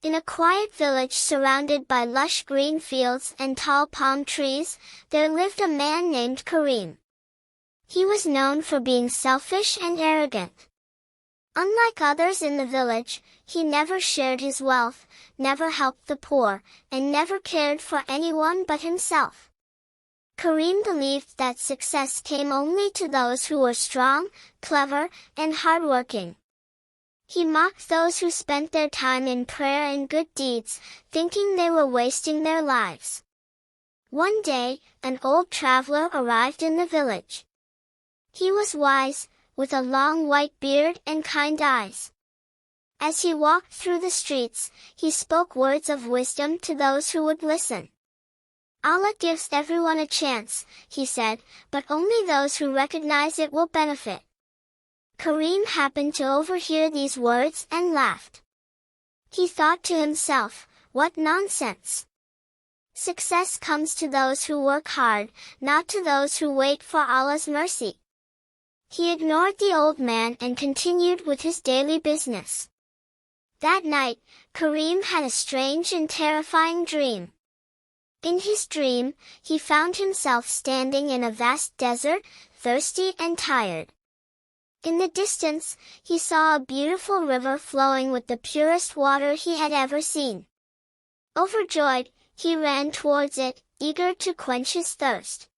In a quiet village surrounded by lush green fields and tall palm trees, there lived a man named Kareem. He was known for being selfish and arrogant. Unlike others in the village, he never shared his wealth, never helped the poor, and never cared for anyone but himself. Kareem believed that success came only to those who were strong, clever, and hardworking. He mocked those who spent their time in prayer and good deeds, thinking they were wasting their lives. One day, an old traveler arrived in the village. He was wise, with a long white beard and kind eyes. As he walked through the streets, he spoke words of wisdom to those who would listen. Allah gives everyone a chance, he said, but only those who recognize it will benefit. Kareem happened to overhear these words and laughed. He thought to himself, what nonsense! Success comes to those who work hard, not to those who wait for Allah's mercy. He ignored the old man and continued with his daily business. That night, Kareem had a strange and terrifying dream. In his dream, he found himself standing in a vast desert, thirsty and tired. In the distance, he saw a beautiful river flowing with the purest water he had ever seen. Overjoyed, he ran towards it, eager to quench his thirst.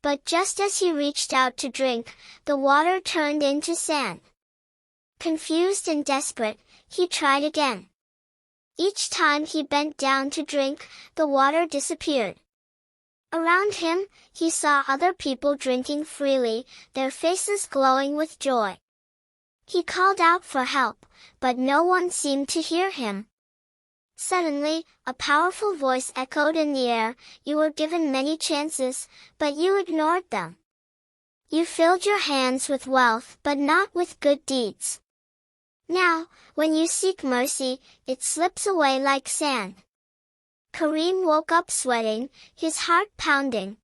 But just as he reached out to drink, the water turned into sand. Confused and desperate, he tried again. Each time he bent down to drink, the water disappeared. Around him, he saw other people drinking freely, their faces glowing with joy. He called out for help, but no one seemed to hear him. Suddenly, a powerful voice echoed in the air, "You were given many chances, but you ignored them. You filled your hands with wealth but not with good deeds. Now, when you seek mercy, it slips away like sand." Kareem woke up sweating, his heart pounding.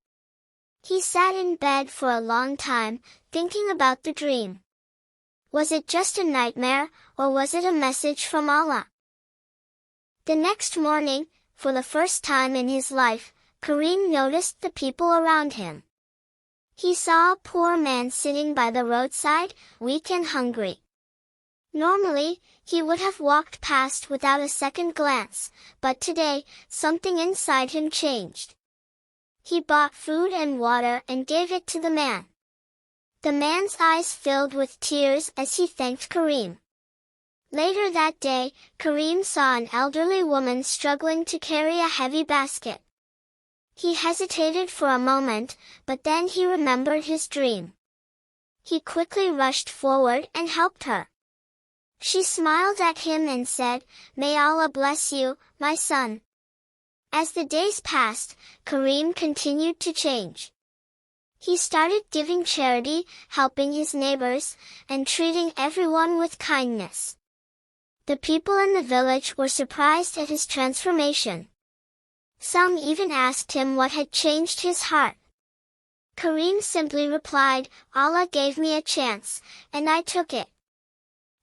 He sat in bed for a long time, thinking about the dream. Was it just a nightmare, or was it a message from Allah? The next morning, for the first time in his life, Kareem noticed the people around him. He saw a poor man sitting by the roadside, weak and hungry. Normally, he would have walked past without a second glance, but today, something inside him changed. He bought food and water and gave it to the man. The man's eyes filled with tears as he thanked Kareem. Later that day, Kareem saw an elderly woman struggling to carry a heavy basket. He hesitated for a moment, but then he remembered his dream. He quickly rushed forward and helped her. She smiled at him and said, "May Allah bless you, my son." As the days passed, Kareem continued to change. He started giving charity, helping his neighbors, and treating everyone with kindness. The people in the village were surprised at his transformation. Some even asked him what had changed his heart. Kareem simply replied, "Allah gave me a chance, and I took it."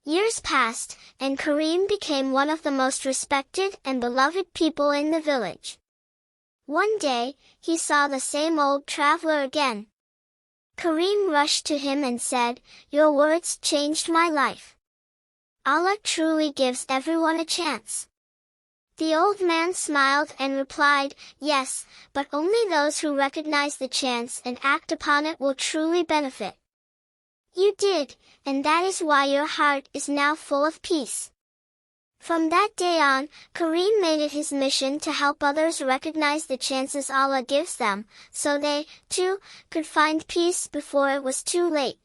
Years passed, and Kareem became one of the most respected and beloved people in the village. One day, he saw the same old traveler again. Kareem rushed to him and said, "Your words changed my life. Allah truly gives everyone a chance." The old man smiled and replied, "Yes, but only those who recognize the chance and act upon it will truly benefit. You did, and that is why your heart is now full of peace." From that day on, Kareem made it his mission to help others recognize the chances Allah gives them, so they, too, could find peace before it was too late.